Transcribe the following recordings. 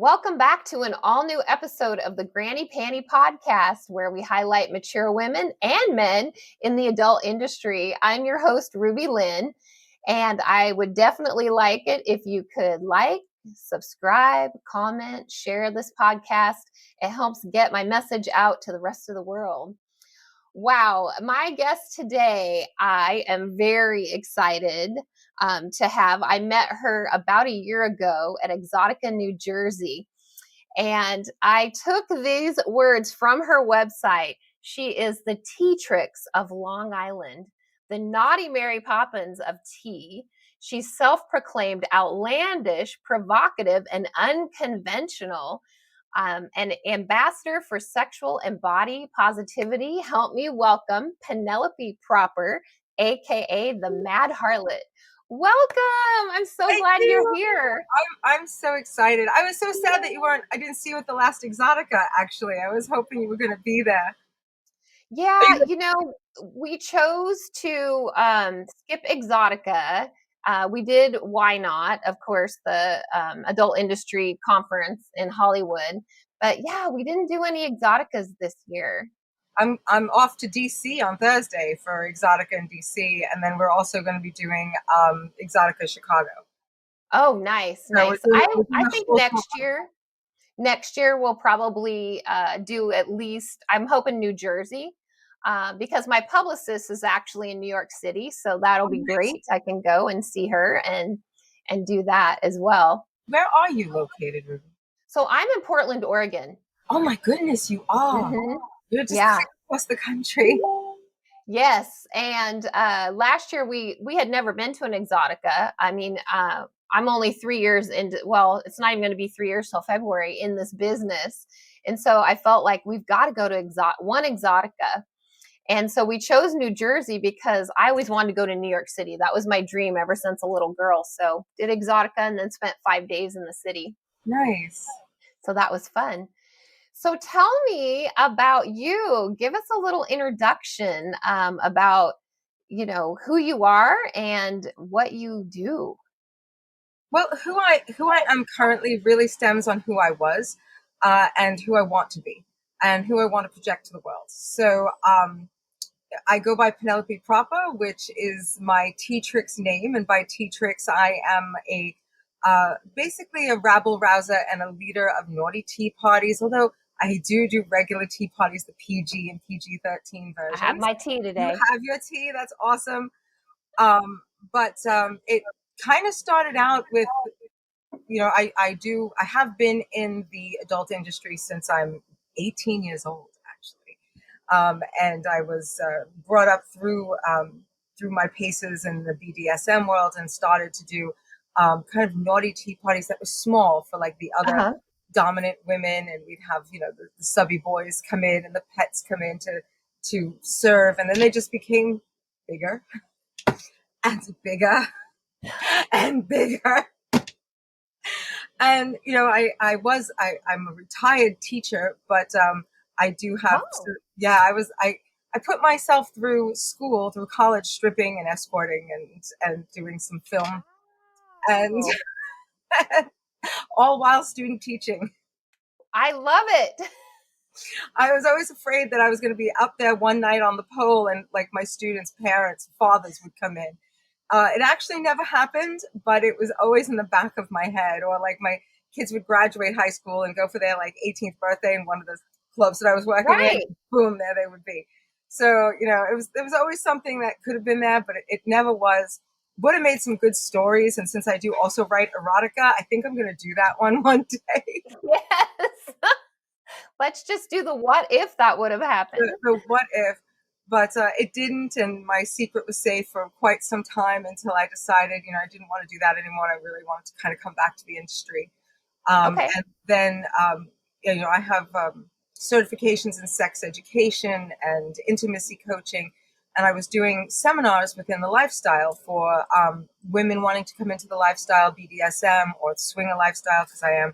Welcome back to an all new episode of the Granny Panty podcast, where we highlight mature women and men in the adult industry. I'm your host, RubyLynne, and I would definitely like it if you could subscribe, comment, share this podcast. It helps get my message out to the rest of the world. Wow, my guest today, I am very excited to have. I met her about a year ago at Exotica, New Jersey, and I took these words from her website. She is the Teatrix of Long Island, the naughty Mary Poppins of tea. She's self-proclaimed outlandish, provocative, and unconventional. An ambassador for sexual and body positivity. Help me welcome Penelope Proper, aka the Mad Harlot. Welcome. I'm so Thank glad you. you're here. I'm so excited. I was so sad that you weren't. I didn't see you at the last Exotica. Actually, I was hoping you were going to be there. Yeah, we chose to skip Exotica. We did Why Not, of course, the adult industry conference in Hollywood. But yeah, we didn't do any Exoticas this year. I'm off to DC on Thursday for Exotica in DC, and then we're also going to be doing Exotica Chicago. Oh, nice. So I think next year we'll probably do at least, I'm hoping New Jersey, because my publicist is actually in New York City, so that'll be great. I can go and see her and do that as well. Where are you located, Ruby? So I'm in Portland, Oregon. Oh my goodness, you are. Mm-hmm. You're just across the country. Yes, and last year we had never been to an Exotica. I mean, I'm only 3 years into, well, it's not even going to be 3 years till February in this business. And so I felt like we've got to go to one Exotica. And so we chose New Jersey because I always wanted to go to New York City. That was my dream ever since a little girl. So did Exotica and then spent 5 days in the city. Nice. So that was fun. So tell me about you. Give us a little introduction about, who you are and what you do. Well, who I am currently really stems on who I was, and who I want to be, and who I want to project to the world. So I go by Penelope Proper, which is my Teatrix name, and by Teatrix I am a basically a rabble rouser and a leader of naughty tea parties. Although I do regular tea parties, the PG and PG-13 versions. I have my tea today. You have your tea. That's awesome. But it kind of started out with, I have been in the adult industry since I'm 18 years old, actually. And I was brought up through my paces in the BDSM world and started to do kind of naughty tea parties that were small for like the other dominant women. And we'd have, the subby boys come in and the pets come in to serve. And then they just became bigger and bigger and bigger. And, I'm a retired teacher, but I do have, I put myself through school, through college, stripping and escorting and doing some film and all while student teaching. I love it. I was always afraid that I was going to be up there one night on the pole and like my students' parents, fathers would come in. It actually never happened, but it was always in the back of my head. Or like my kids would graduate high school and go for their like 18th birthday in one of the clubs that I was working in. Boom, there they would be. So, there was always something that could have been there, but it never was. Would have made some good stories. And since I do also write erotica, I think I'm going to do that one day. Yes. Let's just do the what if that would have happened. The what if. But it didn't, and my secret was safe for quite some time until I decided, I didn't want to do that anymore. I really wanted to kind of come back to the industry. And then, I have certifications in sex education and intimacy coaching, and I was doing seminars within the lifestyle for women wanting to come into the lifestyle, BDSM or swinger lifestyle, because I am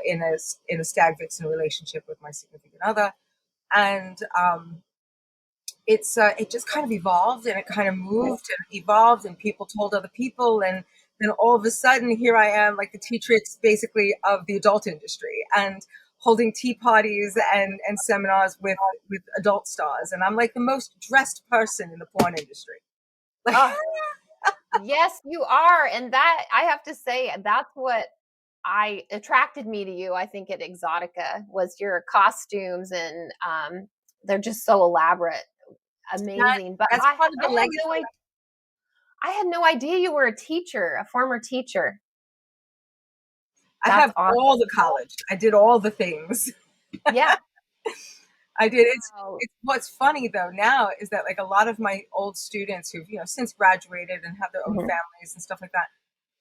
in a stag vixen relationship with my significant other, and it just kind of evolved and it kind of moved and evolved, and people told other people, and then all of a sudden here I am, like the Teatrix basically of the adult industry, and holding tea parties and seminars with adult stars, and I'm like the most dressed person in the porn industry. Like, Oh, yes, you are. And that, I have to say, that's what I attracted me to you, I think, at Exotica, was your costumes, and they're just so elaborate, amazing. But that's part of the legacy. I had no idea you were a teacher, a former teacher. I That's have all awesome. the college. I did all the things. Yeah. I did. Wow. It's what's funny though now is that like a lot of my old students who've since graduated and have their own Mhm. families and stuff like that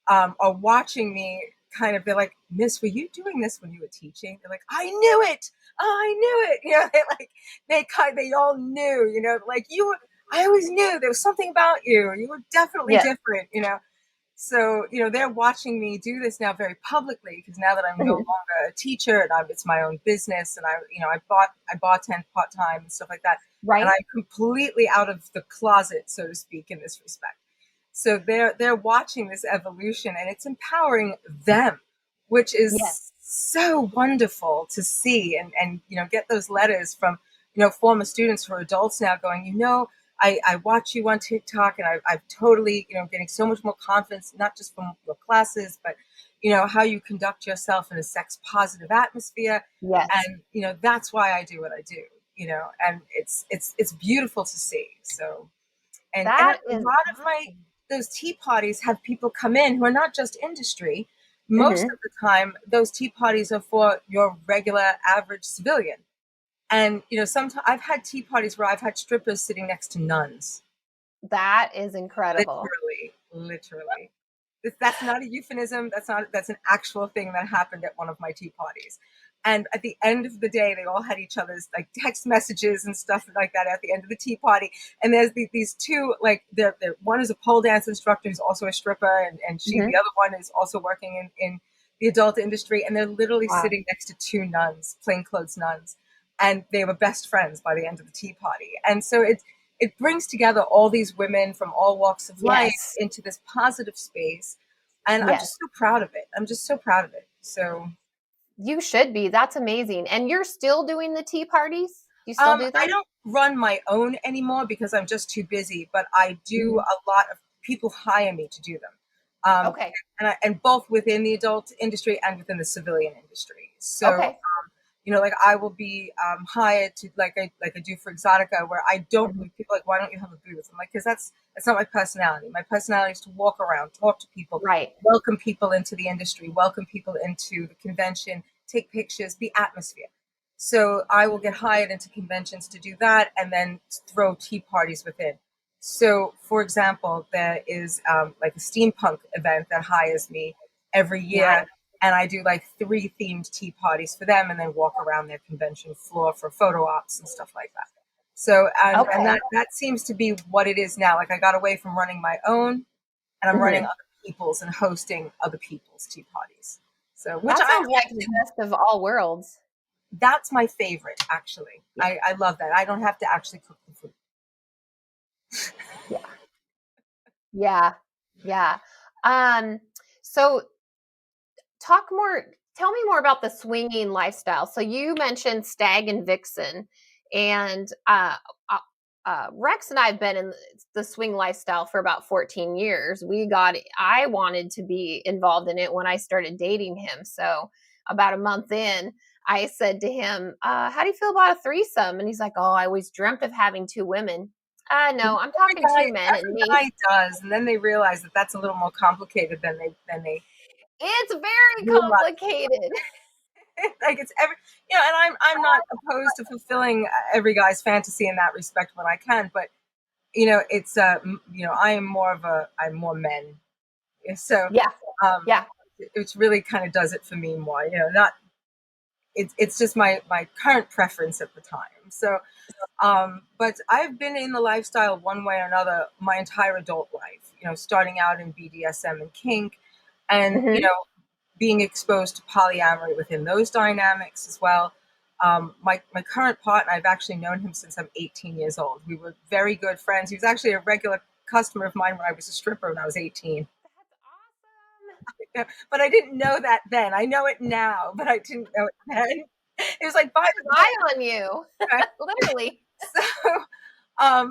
are watching me. Kind of, they're like, "Miss, were you doing this when you were teaching?" They're like, "I knew it. Oh, I knew it." They all knew. Like you were. I always knew there was something about you. You were definitely Yeah. different. So, they're watching me do this now very publicly, because now that I'm no Mhm. longer a teacher and it's my own business, and I bartend part time and stuff like that. And Right. I'm completely out of the closet, so to speak, in this respect. So they're watching this evolution, and it's empowering them, which Yes. is so wonderful to see, and get those letters from former students who are adults now going, I watch you on TikTok, and I've totally, getting so much more confidence, not just from your classes, but, how you conduct yourself in a sex positive atmosphere. Yes. And, that's why I do what I do, and it's beautiful to see. So, and That a is lot of awesome. those tea parties have people come in who are not just industry. Most Mhm. of the time, those tea parties are for your regular average civilian. And, sometimes I've had tea parties where I've had strippers sitting next to nuns. That is incredible. Literally. That's not a euphemism. That's an actual thing that happened at one of my tea parties. And at the end of the day, they all had each other's like text messages and stuff like that at the end of the tea party. And there's these two, like one is a pole dance instructor who's also a stripper, and Mhm. the other one is also working in the adult industry. And they're literally Wow. sitting next to two nuns, plainclothes nuns, and they were best friends by the end of the tea party. And so it brings together all these women from all walks of life Yes. into this positive space. And I'm Yes. just so proud of it. I'm just so proud of it. So, You should be. That's amazing. And you're still doing the tea parties? You still do I them? don't run my own anymore because I'm just too busy, but I do Mhm. a lot of people hire me to do them. Um, Okay. and both within the adult industry and within the civilian industry. So, Okay. like I will be hired to like I do for Exotica, where I don't. Mhm. People are like, why don't you have a booth? I'm like, because that's not my personality. My personality is to walk around, talk to people, Right. welcome people into the industry, welcome people into the convention, take pictures, be atmosphere. So I will get hired into conventions to do that, and then throw tea parties within. So, for example, there is like a steampunk event that hires me every year, Nice. and I do like 3 themed tea parties for them, and then walk around their convention floor for photo ops and stuff like that. So, and Okay. that seems to be what it is now. Like I got away from running my own, and I'm running Mhm. other people's and hosting other people's tea parties. So, which That I sounds like the actually, best of all worlds. that's my favorite actually. Yeah. I love that. I don't have to actually cook the food. Yeah. Yeah. Yeah. Um, so talk more tell me more about the swinging lifestyle. So you mentioned Stag and Vixen, and Rex and I have been in the swing lifestyle for about 14 years. I wanted to be involved in it when I started dating him. So about a month in, I said to him, how do you feel about a threesome? And he's like, oh, I always dreamt of having two women. No, I'm talking two men and Every me. guy does, and then they realize that that's a little more complicated than they It's very realize. complicated. Like it's every, and I'm not opposed to fulfilling every guy's fantasy in that respect when I can, but it's I'm more men. So Yeah. um Yeah. it's really kind of does it for me more, not it's just my current preference at the time. So but I've been in the lifestyle one way or another my entire adult life, starting out in BDSM and kink, and Mhm. being exposed to polyamory within those dynamics as well. My current partner, I've actually known him since I'm 18 years old. We were very good friends. He was actually a regular customer of mine when I was a stripper when I was 18. But I didn't know that then. I know it now, but I didn't know it then. It was like, by the way, Eye on you, right? literally. So,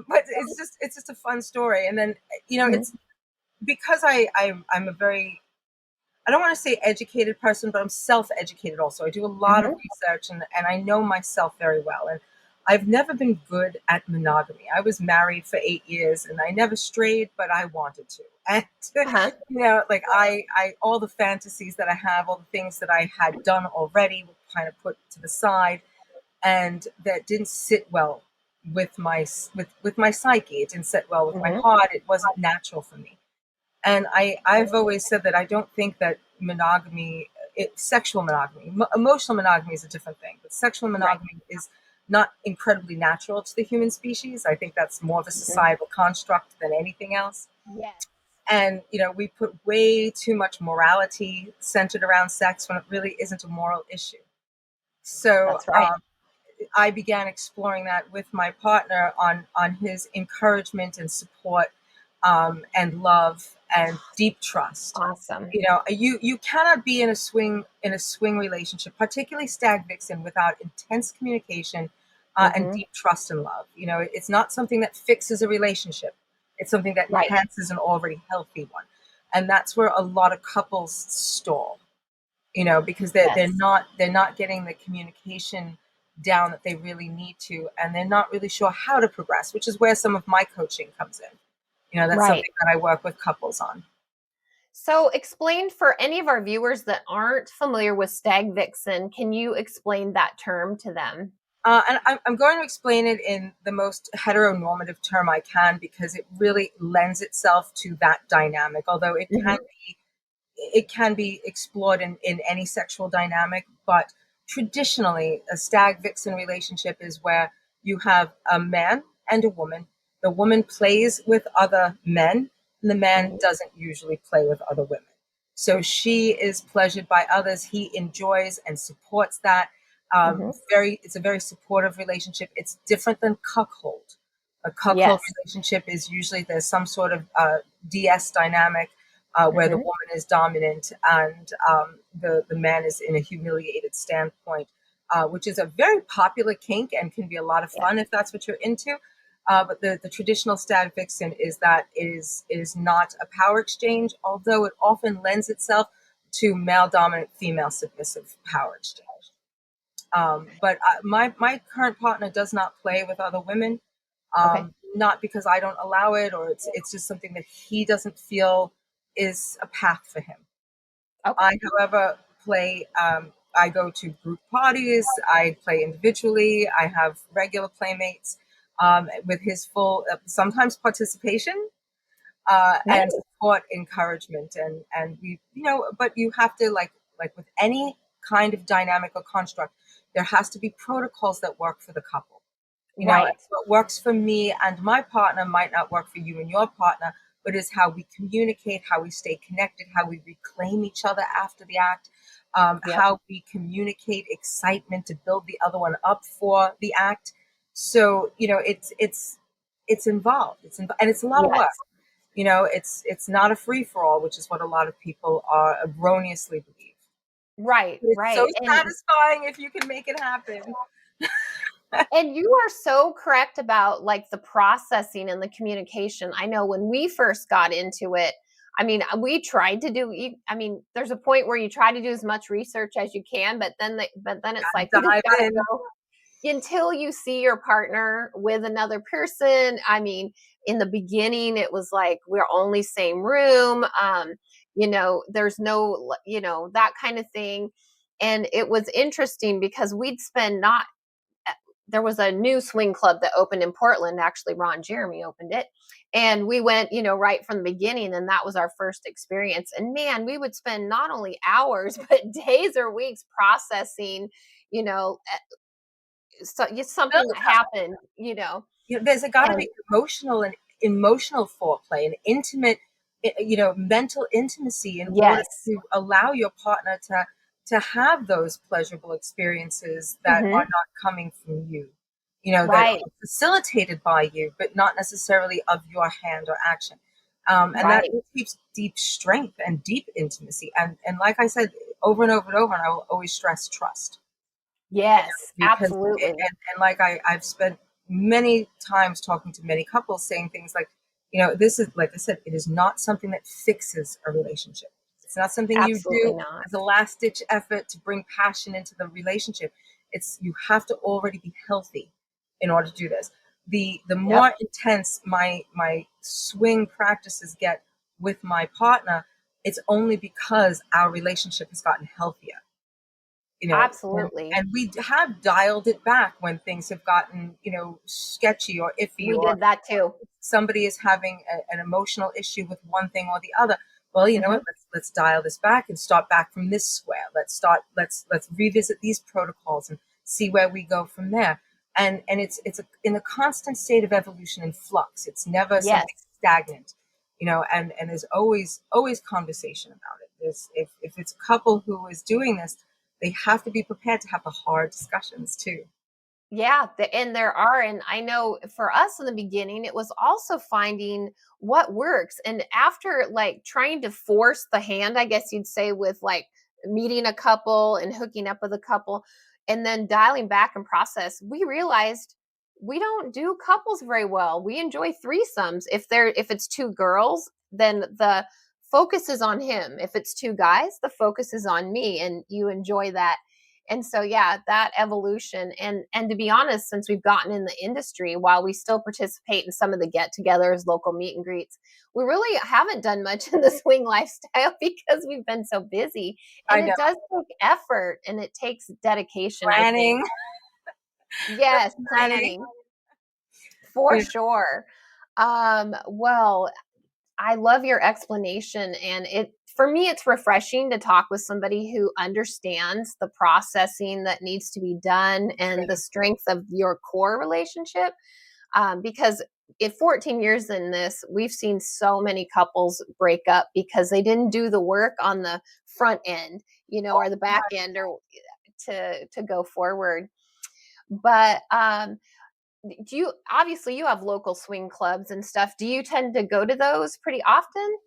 but it's just a fun story. And then, Mhm. it's because I'm a very, I don't want to say educated person, but I'm self-educated also. I do a lot of Mhm. research, and I know myself very well. And I've never been good at monogamy. I was married for 8 years and I never strayed, but I wanted to. And Uh-huh. like I all the fantasies that I have, all the things that I had done already were kind of put to the side, and that didn't sit well with with my psyche. It didn't sit well with my Mhm. heart. It wasn't natural for me. And I've always said that I don't think that monogamy, sexual monogamy, emotional monogamy is a different thing, but sexual Right. monogamy is not incredibly natural to the human species. I think that's more of a Mhm. societal construct than anything else. Yes. And, we put way too much morality centered around sex when it really isn't a moral issue. So, That's right. I began exploring that with my partner on his encouragement and support, and love and deep trust. Awesome. You cannot be in a swing relationship, particularly stag vixen, without intense communication, and Mhm. deep trust and love. It's not something that fixes a relationship. It's something that Right. enhances an already healthy one, and that's where a lot of couples stall. Because Yes. they're not getting the communication down that they really need to, and they're not really sure how to progress, which is where some of my coaching comes in. That's Right. something that I work with couples on. So, explain for any of our viewers that aren't familiar with stag vixen, can you explain that term to them? And I'm going to explain it in the most heteronormative term I can, because it really lends itself to that dynamic, although Mhm. it can be explored in any sexual dynamic. But traditionally, a stag vixen relationship is where you have a man and a woman. The woman plays with other men, and the man Mhm. doesn't usually play with other women. So she is pleasured by others. He enjoys and supports that. Mhm. It's a very supportive relationship. It's different than cuckold. A cuckold Yes. relationship is usually there's some sort of DS dynamic, where the Mhm. woman is dominant, and the man is in a humiliated standpoint, which is a very popular kink and can be a lot of Yes. fun if that's what you're into. But the traditional stag vixen is that it is not a power exchange, although it often lends itself to male dominant, female submissive power exchange. But my current partner does not play with other women, Okay. not because I don't allow it, or it's just something that he doesn't feel is a path for him. Okay. I, however, play. I go to group parties. I play individually. I have regular playmates, with his full, sometimes participation, and Nice. support, encouragement, and we, but you have to, like with any kind of dynamic or construct, there has to be protocols that work for the couple. Right. What works for me and my partner might not work for you and your partner, but is how we communicate, how we stay connected, how we reclaim each other after the act, Yep. how we communicate excitement to build the other one up for the act. So, it's involved. And it's a lot of work. Yes. It's not a free for all, which is what a lot of people are erroneously believe. Right. It's so Right. satisfying if you can make it happen. And you are so correct about like the processing and the communication. I know when we first got into it, I mean, we tried to do. I mean, there's a point where you try to do as much research as you can, but then it's like you just Dive gotta in. go until you see your partner with another person. I mean, in the beginning, it was like we're only same room. There's no, that kind of thing. And it was interesting because we'd spend not there was a new swing club that opened in Portland. Actually, Ron Jeremy opened it. And we went, right from the beginning. And that was our first experience. And man, we would spend not only hours, but days or weeks processing, you know, so it's something that happened. There's got to And be emotional foreplay and intimate, mental intimacy in order yes. to allow your partner to have those pleasurable experiences that are Hmm. not coming from you, that Right. are facilitated by you, but not necessarily of your hand or action. And that Right. keeps deep strength and deep intimacy. And like I said, over and over and over, and I will always stress trust. Yes, Because absolutely. and like I've spent many times talking to many couples saying things like, this is, like I said, it is not something that fixes a relationship. It's not something you Absolutely do not. as a last ditch effort to bring passion into the relationship. It's, you have to already be healthy in order to do this. The Yep. more intense my swing practices get with my partner, it's only because our relationship has gotten healthier. Absolutely. And we have dialed it back when things have gotten, sketchy or iffy, We or did that too. somebody is having an emotional issue with one thing or the other. Well, you know Hmm. what? Let's dial this back and start back from this square. Let's revisit these protocols and see where we go from there. And it's in a constant state of evolution and flux. It's never Yes. something stagnant, and there's always conversation about it. There's, if it's a couple who is doing this, they have to be prepared to have the hard discussions too. Yeah, and there are, and I know for us in the beginning, it was also finding what works. And after like trying to force the hand, I guess you'd say, with like meeting a couple and hooking up with a couple, and then dialing back and process, we realized we don't do couples very well. We enjoy threesomes. If it's two girls, then the focus is on him. If it's two guys, the focus is on me, and you enjoy that. And so yeah, that evolution, and to be honest, since we've gotten in the industry, while we still participate in some of the get-togethers, local meet and greets, we really haven't done much in the swing lifestyle because we've been so busy. And I know. it does take effort and it takes dedication, I think. Planning. Yes, Planning. planning for Yeah, sure. Well, I love your explanation, and it, for me, it's refreshing to talk with somebody who understands the processing that needs to be done and the strength of your core relationship. Because in 14 years in this, we've seen so many couples break up because they didn't do the work on the front end, or the back end, or to go forward. But do you, obviously you have local swing clubs and stuff, do you tend to go to those pretty often?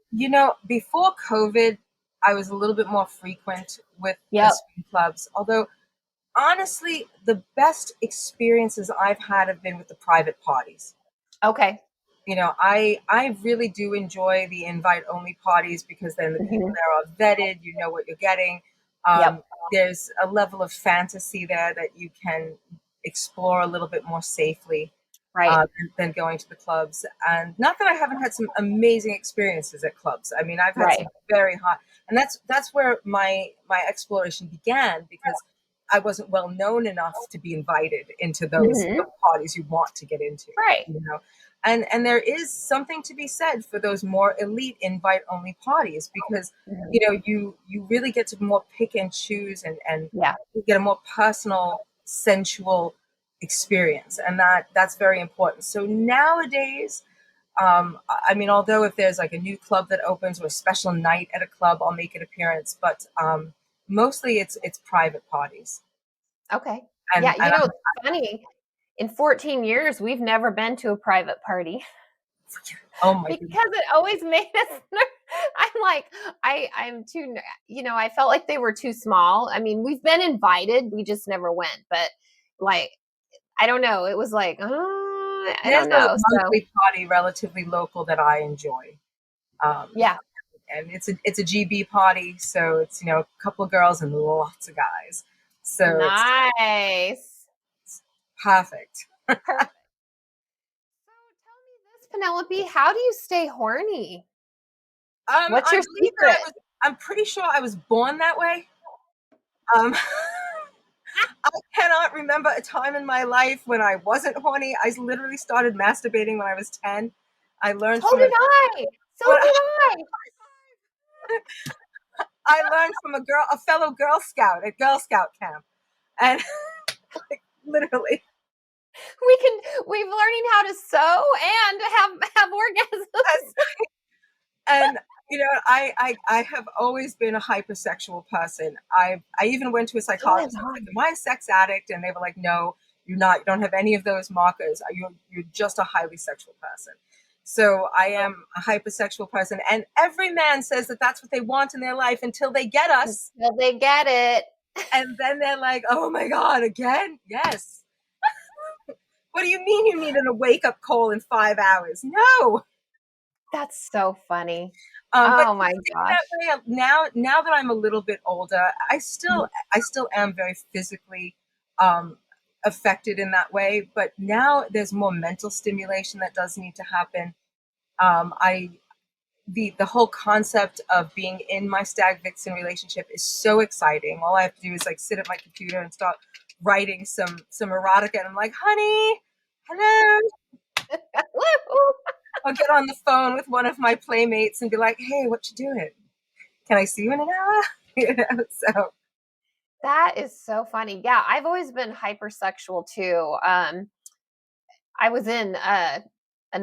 before COVID, I was a little bit more frequent with the Yep. swing clubs. Although, honestly, the best experiences I've had have been with the private parties. Okay. I really do enjoy the invite only parties because then the people Hmm. there are vetted, you know what you're getting. Yep. There's a level of fantasy there that you can explore a little bit more safely Right. than going to the clubs. And not that I haven't had some amazing experiences at clubs. I mean, I've had Right. some very hot, and that's where my exploration began, because I wasn't well known enough to be invited into those Hmm. parties you want to get into. Right. You know, and there is something to be said for those more elite invite only parties, because Hmm. you really get to more pick and choose, and Yeah. you get a more personal, sensual experience, and that's very important. So nowadays, I mean, although if there's like a new club that opens or a special night at a club, I'll make an appearance, but mostly it's private parties. Okay. and, Yeah. and It's funny. In 14 years, we've never been to a private party oh my because goodness. it always made us. I'm like, I'm too. I felt like they were too small. I mean, we've been invited, we just never went. But like, I don't know. It was like, oh, I There's don't a know. So monthly party relatively local that I enjoy. um, yeah, and it's a GB party, so it's a couple of girls and lots of guys, so nice. it's perfect. Perfect. So tell me this, Penelope, how do you stay horny? What's I your believe that secret? I'm pretty sure I was born that way. um, I cannot remember a time in my life when I wasn't horny. I literally started masturbating when I was 10. I learned So from a did I. So when did I. I learned from a fellow Girl Scout at Girl Scout camp, and like, literally. We've learning how to sew and have And, orgasms. and I have always been a hypersexual person. I even went to a So did psychologist. I was I. like, "Am I a sex addict?" And they were like, "No, you're not. You don't have any of those markers. You're just a highly sexual person." So I am a hypersexual person, and every man says that that's what they want in their life until they get us. Until they get it. And then they're like, oh my God, again? Yes. What do you mean you need a wake up call in 5 hours? No. That's so funny. But Oh my staying gosh. that way now that I'm a little bit older, I still am very physically um, affected in that way. But now there's more mental stimulation that does need to happen. I the whole concept of being in my stag vixen relationship is so exciting. All I have to do is like sit at my computer and start writing some erotica, and I'm like, honey, hello. I'll get on the phone with one of my playmates and be like, hey, what you doing? Can I see you in an hour? So That is so funny. Yeah, I've always been hypersexual too. I was in an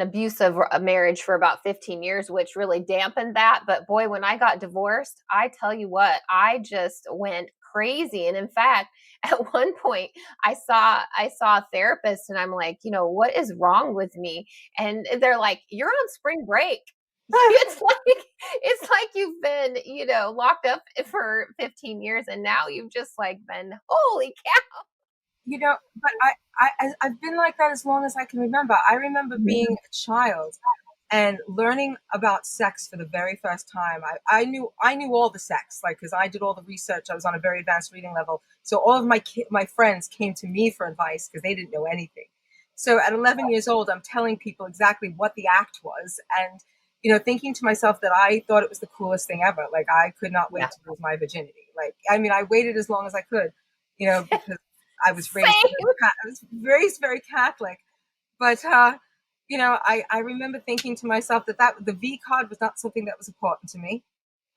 abusive marriage for about 15 years, which really dampened that. But boy, when I got divorced, I tell you what, I just went crazy. And in fact, at one point, I saw a therapist, and I'm like, what is wrong with me? And they're like, you're on spring break. It's like you've been, locked up for 15 years, and now you've just like been, holy cow. but I've been like that as long as I can remember. I remember being a child and learning about sex for the very first time. I knew all the sex, like, because I did all the research. I was on a very advanced reading level, so all of my friends came to me for advice because they didn't know anything. So at 11 years old, I'm telling people exactly what the act was, and thinking to myself that I thought it was the coolest thing ever. Like, I could not wait Yeah. to lose my virginity. Like, I mean, I waited as long as I could, because I was raised Same. I was raised very Catholic. But I remember thinking to myself that the V card was not something that was important to me.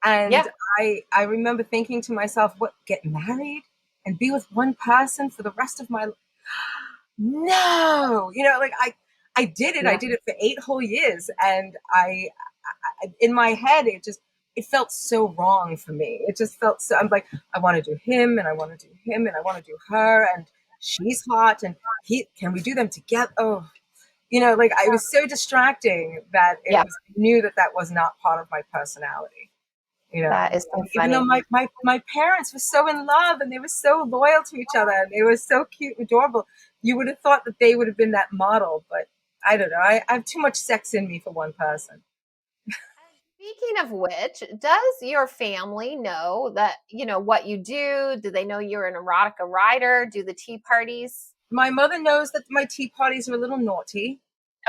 And Yeah. I remember thinking to myself, what, get married and be with one person for the rest of my life? No, like I did it. I Yeah. did it for 8 whole years, and in my head, it felt so wrong for me. It just felt so. I'm like, I want to do him, and I want to do him, and I want to do her, and she's hot, and he. Can we do them together? Oh, like, I was so distracting that Yeah. I knew that was not part of my personality. That is so Even though funny. my parents were so in love and they were so loyal to each other and they were so cute and adorable, you would have thought that they would have been that model. But I don't know. I have too much sex in me for one person. Speaking of which, does your family know that, what you do? Do they know you're an erotica writer? Do the tea parties? My mother knows that my tea parties are a little naughty.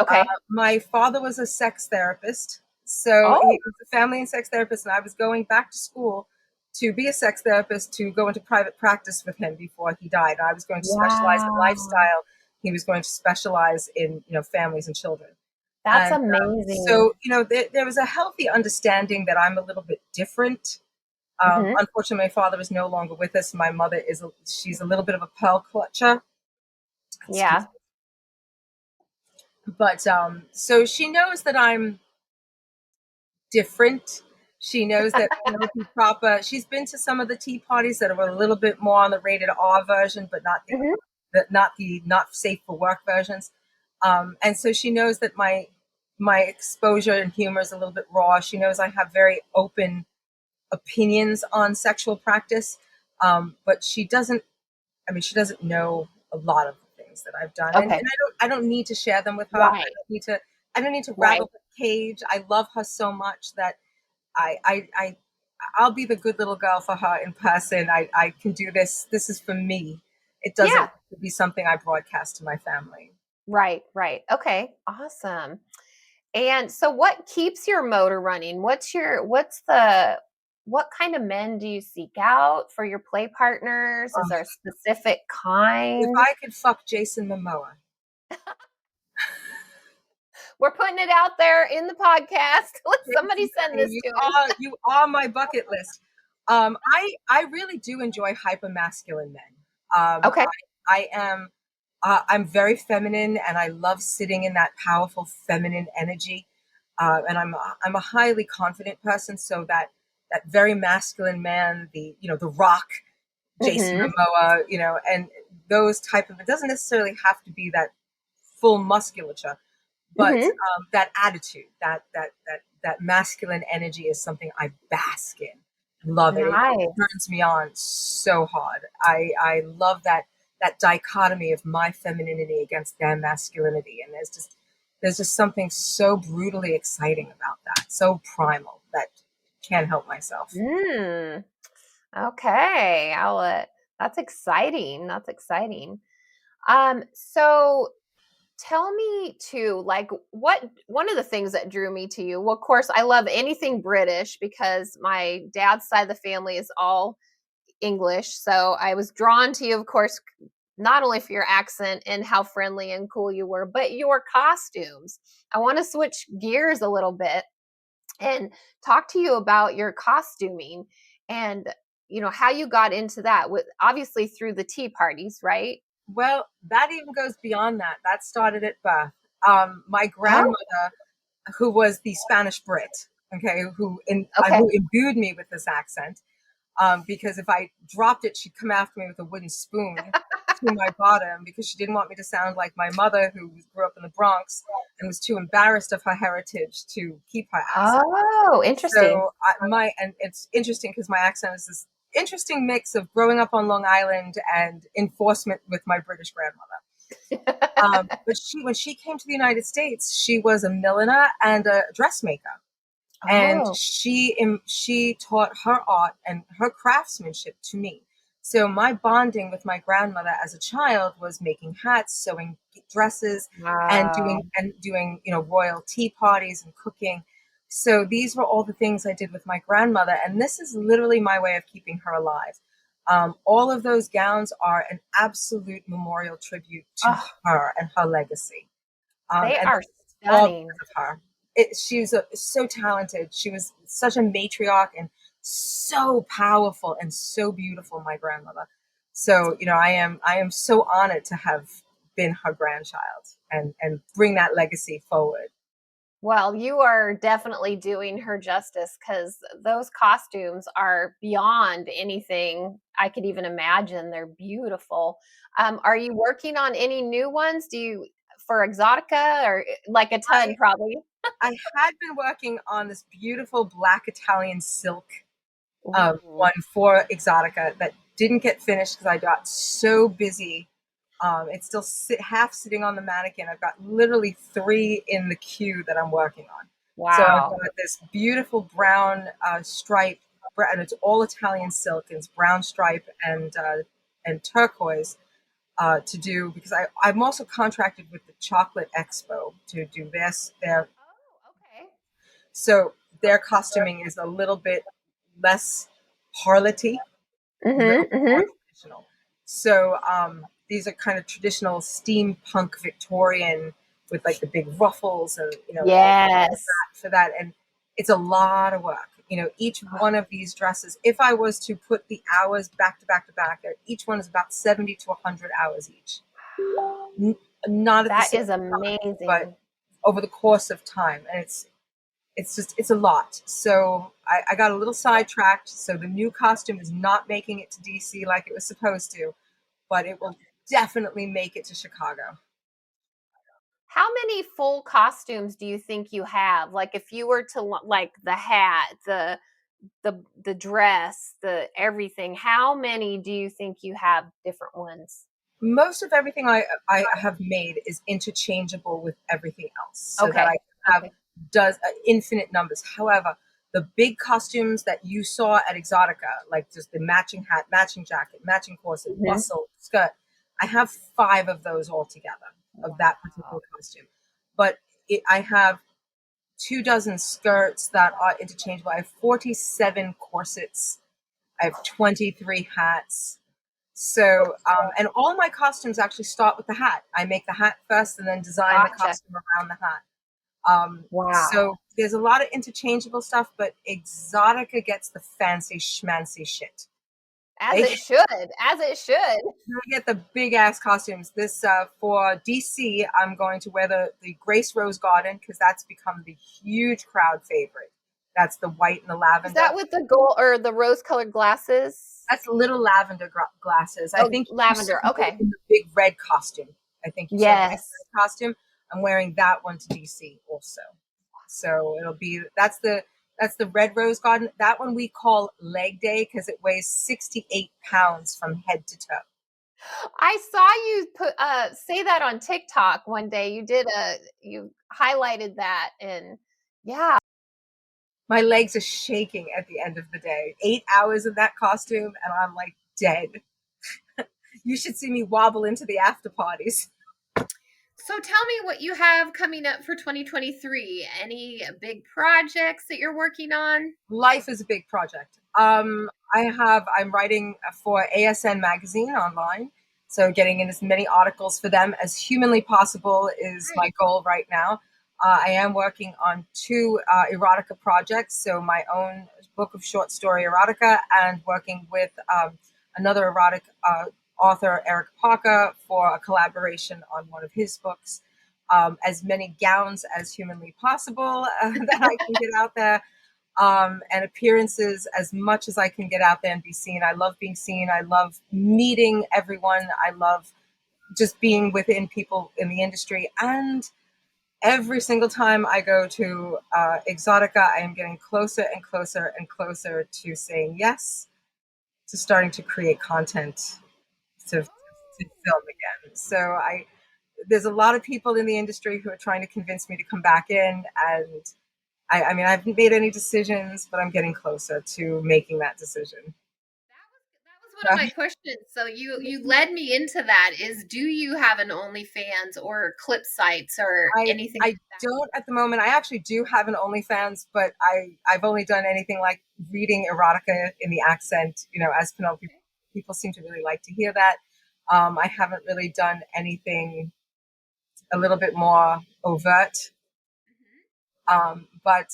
Okay. My father was a sex therapist, so he Oh, was a family and sex therapist, and I was going back to school to be a sex therapist to go into private practice with him before he died. I was going to specialize in wow. lifestyle. He was going to specialize in families and children. That's And amazing. so there was a healthy understanding that I'm a little bit different. Hmm. Unfortunately, my father is no longer with us. My mother she's a little bit of a pearl clutcher. Excuse Yeah. me. But so she knows that I'm different. She knows that Penelop Proper. She's been to some of the tea parties that are a little bit more on the rated R version, but not Hmm. the not safe for work versions. And so she knows that my exposure and humor is a little bit raw. She knows I have very open opinions on sexual practice, but she doesn't. I mean, she doesn't know a lot of the things that I've done, and Okay. I don't need to share them with her. Right. I don't need to Right. rattle the cage. I love her so much that I I I I'll be the good little girl for her in person. I can do this. This is for me. It doesn't Yeah. have to be something I broadcast to my family. Right. Right. Okay. Awesome. And so what keeps your motor running? What kind of men do you seek out for your play partners? Is there a specific If kind? I could fuck Jason Momoa, We're putting it out there in the podcast. Let somebody send this to him. you are my bucket list. I really do enjoy hyper masculine men. Okay. I am I'm very feminine, and I love sitting in that powerful feminine energy. And I'm a highly confident person, so that very masculine man, the Rock, Jason Mhm. Momoa, and those type of, it doesn't necessarily have to be that full musculature, But Mm-hmm. that attitude, that masculine energy is something I bask in. Love it. It Nice. turns me on so hard. I love that dichotomy of my femininity against their masculinity, and there's just something so brutally exciting about that, so primal that can't help myself. Mm. Okay. That's exciting. That's exciting. So tell me too, like what one of the things that drew me to you. Well, of course, I love anything British because my dad's side of the family is all English. So I was drawn to you, of course, not only for your accent and how friendly and cool you were, but your costumes. I want to switch gears a little bit and talk to you about your costuming and how you got into that with obviously through the tea parties, right? Well, that even goes beyond that. That started at birth. My Oh, grandmother, who was the Spanish Brit, okay, okay. who imbued me with this accent, because if I dropped it, she'd come after me with a wooden spoon to my bottom because she didn't want me to sound like my mother, who grew up in the Bronx and was too embarrassed of her heritage to keep her accent. Oh, interesting. So and it's interesting because my accent is this interesting mix of growing up on Long Island and enforcement with my British grandmother. But when she came to the United States, she was a milliner and a dressmaker, and Oh, she taught her art and her craftsmanship to me. So my bonding with my grandmother as a child was making hats, sewing dresses, and wow. doing royal tea parties and cooking. So these were all the things I did with my grandmother, and this is literally my way of keeping her alive. All of those gowns are an absolute memorial tribute to Oh, her and her legacy, they and are it's all stunning. because of her. She was so talented. She was such a matriarch and so powerful and so beautiful. My grandmother. So I am so honored to have been her grandchild and bring that legacy forward. Well, you are definitely doing her justice because those costumes are beyond anything I could even imagine. They're beautiful. Are you working on any new ones? Do you for Exotica or like a ton I probably? I had been working on this beautiful black Italian silk Ooh, one for Exotica that didn't get finished because I got so busy. It's still half sitting on the mannequin. I've got literally 3 in the queue that I'm working on. So I've wow. got this beautiful brown stripe, and it's all Italian silk. And it's brown stripe and turquoise to do because I'm also contracted with the Chocolate Expo to do their Oh, okay. so their costuming is a little bit less harloty, a little Mhm, bit more mhm. traditional. So these are kind of traditional steampunk Victorian with like the big ruffles and all Yes. for that. And it's a lot of work. Each one of these dresses, if I was to put the hours back to back to back, each one is about 70 to 100 hours each. N- Not at the That same is time, but amazing. over the course of time. And it's a lot. So I got a little sidetracked. So the new costume is not making it to DC like it was supposed to, but it will definitely make it to Chicago. How many full costumes do you think you have? Like if you were to like the hat, the dress, the everything, how many do you think you have different ones? Most of everything I have made is interchangeable with everything else, so that I Okay. can have Okay. does infinite numbers. However, the big costumes that you saw at Exotica, like just the matching hat, matching jacket, matching corset, Mhm. bustle, skirt, I have 5 of those all together of that Wow. particular costume. But I have 2 dozen skirts that are interchangeable. I have 47 corsets. I have 23 hats. So, and all my costumes actually start with the hat. I make the hat first and then design the Gotcha. costume around the hat. Wow. So there's a lot of interchangeable stuff, but Exotica gets the fancy schmancy shit. As They it should. As it should. get the big ass costumes. This for DC, I'm going to wear the Grace Rose Garden because that's become the huge crowd favorite. That's the white and the Is lavender. that with the gold or the rose colored glasses? That's little lavender glasses. I Oh, think you saw lavender. me Okay. in the big red costume. I think you saw the big Yes. red costume. I'm wearing that one to DC also. So it'll be that's the Red Rose Garden. That one we call leg day because it weighs 68 pounds from head to toe. I saw you put say that on TikTok one day. You highlighted that, and yeah. My legs are shaking at the end of the day. 8 hours in that costume, and I'm like dead. You should see me wobble into the after parties. So tell me what you have coming up for 2023. Any big projects that you're working on? Life is a big project. I'm writing for ASN magazine online, so getting in as many articles for them as humanly possible is my goal right now. I am working on two erotica projects, so my own book of short story erotica, and working with another erotic author, Eric Parker, for a collaboration on one of his books. As many gowns as humanly possible that I can get out there. And appearances as much as I can get out there and be seen. I love being seen. I love meeting everyone. I love just being within people in the industry. And every single time I go to Exotica, I am getting closer and closer and closer to saying yes, to starting to create content to film again. So there's a lot of people in the industry who are trying to convince me to come back in, and I mean, I haven't made any decisions, but I'm getting closer to making that decision. That was one of my questions. So you led me into that. Is do you have an OnlyFans or clip sites or anything I like that? don't at the moment. I actually do have an OnlyFans, but I've only done anything like reading erotica in the accent, as Penelope. People seem to really like to hear that. I haven't really done anything a little bit more overt. But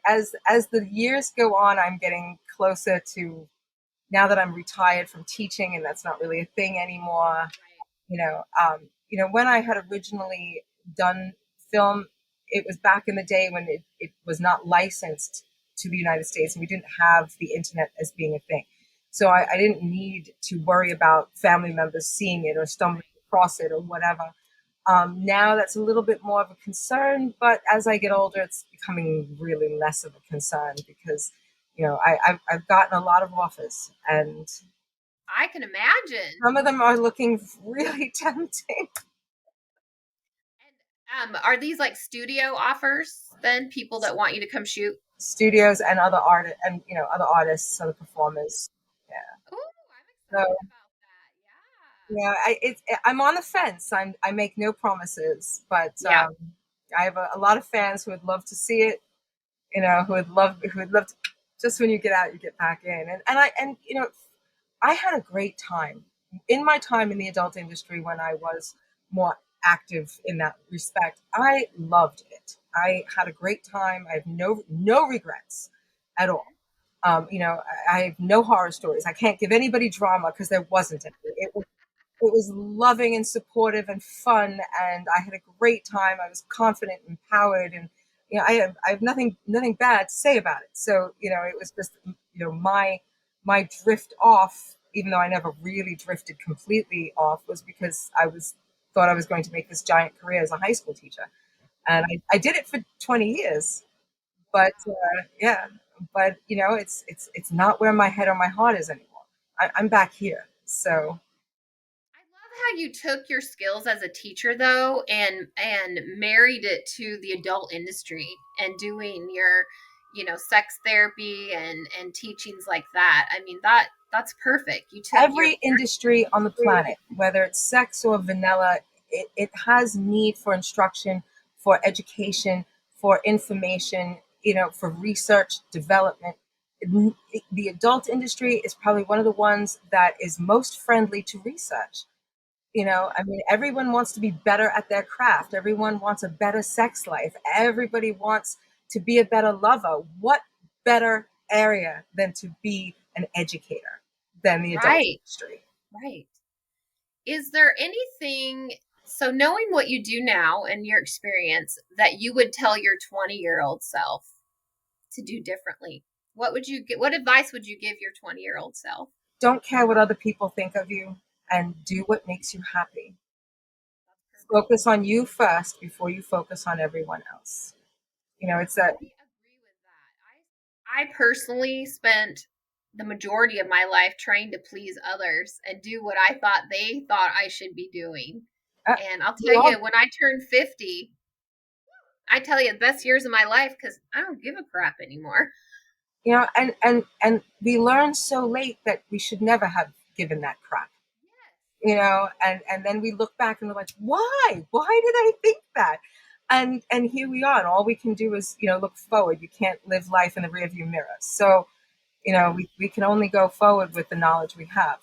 as the years go on, I'm getting closer to, now that I'm retired from teaching and that's not really a thing anymore. When I had originally done film, it was back in the day when it was not licensed to the United States and we didn't have the internet as being a thing. So I didn't need to worry about family members seeing it or stumbling across it or whatever. Now that's a little bit more of a concern, but as I get older, it's becoming really less of a concern because, I've gotten a lot of offers and I can imagine. some of them are looking really tempting. And are these like studio offers then? People that want you to come shoot? Studios and other artists, other performers. Yeah. Oh, I'm So excited about that. yeah, I'm on the fence. I make no promises, but Yeah. Yeah. I have a lot of fans who would love to see it. Who would love to, just when you get out, you get back in. I had a great time in my time in the adult industry when I was more active in that respect. I loved it. I had a great time. I have no regrets at all. I have no horror stories. I can't give anybody drama because there wasn't any. It was loving and supportive and fun, and I had a great time. I was confident, empowered, and I have nothing bad to say about it. So it was just my drift off, even though I never really drifted completely off, was because thought I was going to make this giant career as a high school teacher, and I did it for 20 years. But yeah, but it's not where my head or my heart is anymore. I'm back here, so. I love how you took your skills as a teacher though and married it to the adult industry and doing your, sex therapy and teachings like that. I mean, that's perfect. You took your Every industry on the planet, whether it's sex or vanilla, it has need for instruction, for education, for information, for research, development. The adult industry is probably one of the ones that is most friendly to research. I mean, everyone wants to be better at their craft. Everyone wants a better sex life. Everybody wants to be a better lover. What better area than to be an educator than the adult right, industry? right. Is there anything, so knowing what you do now and your experience, that you would tell your 20-year-old self to do differently? What advice would you give your 20-year-old self? Don't care what other people think of you and do what makes you happy. Focus on you first before you focus on everyone else. It's I that, agree with that. I personally spent the majority of my life trying to please others and do what I thought they thought I should be doing. uh, And I'll we tell all, you, when I turned 50, I tell you, the best years of my life because I don't give a crap anymore. and we learn so late that we should never have given that crap. And then we look back and we're like, why did I think that? And here we are, and all we can do is look forward. You can't live life in the rearview mirror, so we can only go forward with the knowledge we have.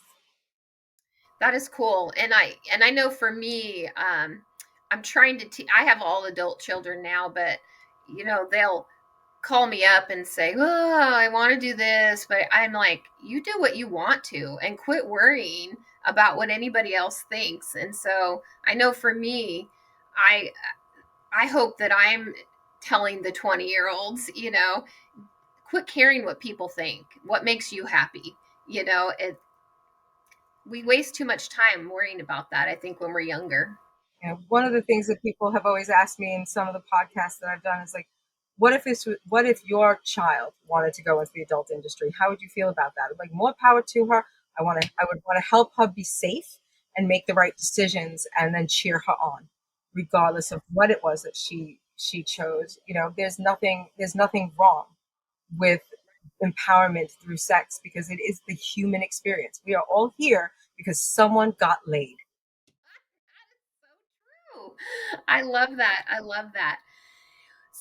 That is cool. And I know for me, I'm trying to I have all adult children now, but they'll call me up and say, "Oh, I want to do this," but I'm like, "You do what you want to and quit worrying about what anybody else thinks." And so, I know for me, I I hope that I'm telling the 20-year-olds, quit caring what people think. What makes you happy? We waste too much time worrying about that, I think, when we're younger. One of the things that people have always asked me in some of the podcasts that I've done is like, what if your child wanted to go into the adult industry? How would you feel about that? Like, more power to her. I would want to help her be safe and make the right decisions, and then cheer her on, regardless of what it was that she chose. There's nothing wrong with empowerment through sex, because it is the human experience. We are all here because someone got laid. True. I love that. I love that.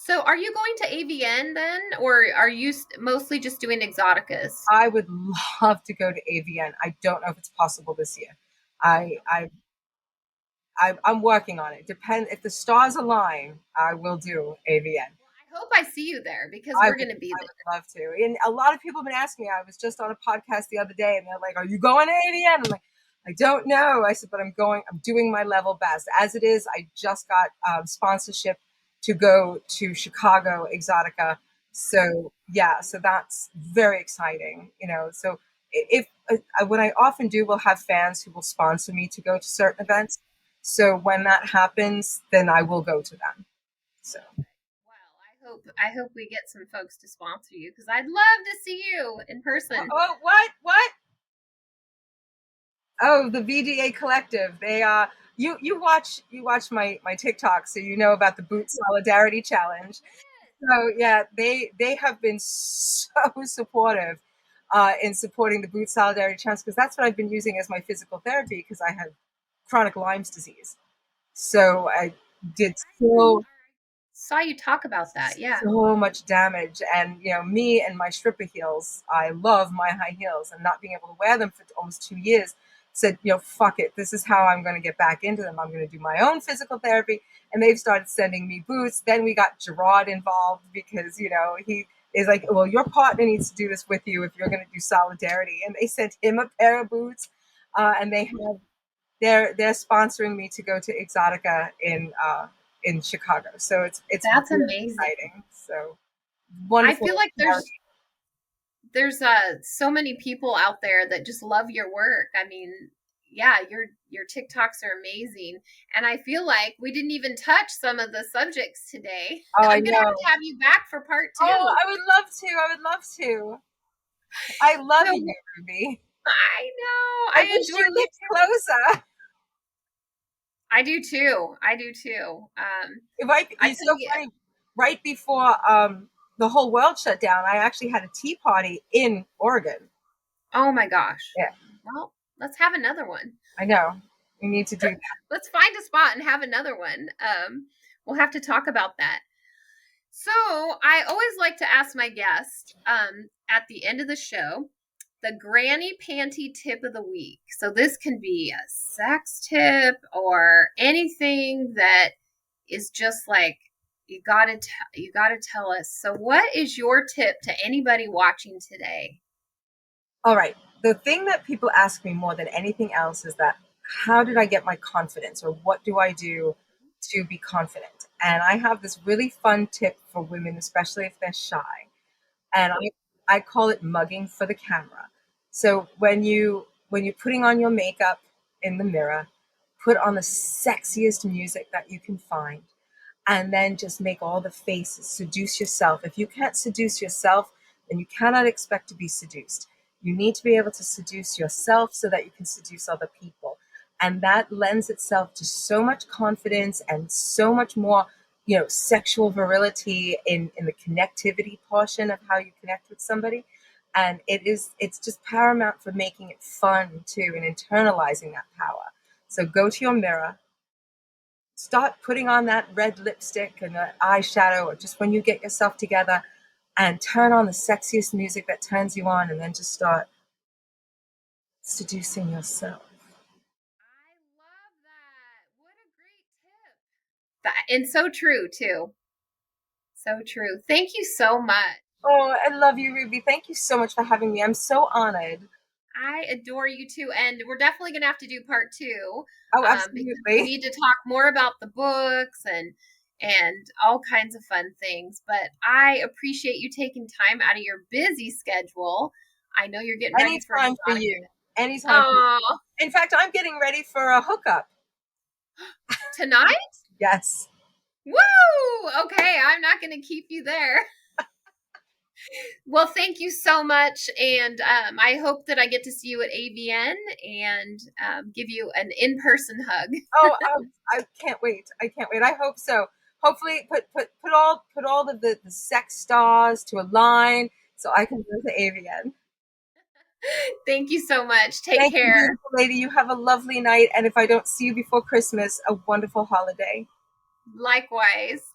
So, are you going to AVN then, or are you mostly just doing exoticas? I would love to go to AVN. I don't know if it's possible this year. I, I, I'm working on it. Depend if the stars align, I will do AVN. I hope I see you there because I we're would, going to be I there. would love to. And a lot of people have been asking me. I was just on a podcast the other day, and they're like, "Are you going to AVN?" I'm like, "I don't know." I said, "But I'm going. I'm doing my level best." As it is, I just got sponsorship to go to Chicago Exotica. So yeah, so that's very exciting. So if what I often do, will have fans who will sponsor me to go to certain events. So when that happens, then I will go to them. So. Well, I hope we get some folks to sponsor you because I'd love to see you in person. Oh, what? What? Oh, the VDA Collective. They you watch my TikTok, so you know about the Boot Solidarity Challenge. So yeah, they have been so supportive in supporting the Boot Solidarity Challenge, because that's what I've been using as my physical therapy, because I have chronic Lyme's disease. So I did so Saw you talk about that. Yeah. so much damage. And me and my stripper heels, I love my high heels, and not being able to wear them for almost 2 years, said, fuck it, this is how I'm going to get back into them. I'm going to do my own physical therapy. And they've started sending me boots. Then we got Gerard involved, because he is like, well, your partner needs to do this with you if you're going to do solidarity. And they sent him a pair of boots. And they're sponsoring me to go to Exotica in Chicago. So it's That's really amazing. exciting. So I wonderful. feel like there's so many people out there that just love your work. I mean, yeah, your TikToks are amazing, and I feel like we didn't even touch some of the subjects today. Oh, I I'm gonna know. have you back for part Oh, two. I would love to. I would love to. I love So you, Ruby. I know I I wish adore you you lived too. closer. I do too. I do too. Right, I it's tell so you, funny. Right before the whole world shut down, I actually had a tea party in Oregon. oh my gosh. Yeah, Well, let's have another one. I know. We need to do that. Let's find a spot and have another one. We'll have to talk about that. So I always like to ask my guest at the end of the show the granny panty tip of the week. So this can be a sex tip or anything that is just like you gotta tell us. So what is your tip to anybody watching today? All right. The thing that people ask me more than anything else is that, how did I get my confidence, or what do I do to be confident? And I have this really fun tip for women, especially if they're shy. And I call it mugging for the camera. So when you're putting on your makeup in the mirror, put on the sexiest music that you can find, and then just make all the faces, seduce yourself. If you can't seduce yourself, then you cannot expect to be seduced. You need to be able to seduce yourself so that you can seduce other people. And that lends itself to so much confidence and so much more, sexual virility in the connectivity portion of how you connect with somebody. And it's just paramount for making it fun too, and internalizing that power. So go to your mirror, start putting on that red lipstick and the eyeshadow, or just when you get yourself together, and turn on the sexiest music that turns you on, and then just start seducing yourself. I love that. What a great tip. And so true, too. So true. Thank you so much. Oh, I love you, Ruby. Thank you so much for having me. I'm so honored. I adore you too. And we're definitely going to have to do part two, Oh, because we absolutely. need to talk more about the books and all kinds of fun things. But I appreciate you taking time out of your busy schedule. I know you're getting ready for an Anytime for exotic you. Anytime event. for you. Oh, In fact, I'm getting ready for a hookup. tonight? Yes. Woo! Okay, I'm not going to keep you there. Well, thank you so much. And I hope that I get to see you at AVN and give you an in person hug. Oh, I can't wait. I can't wait. I hope so. Hopefully, put all of the sex stars to align so I can go to AVN. Thank you so much. Take Thank you, care. beautiful lady. You have a lovely night. And if I don't see you before Christmas, a wonderful holiday. Likewise.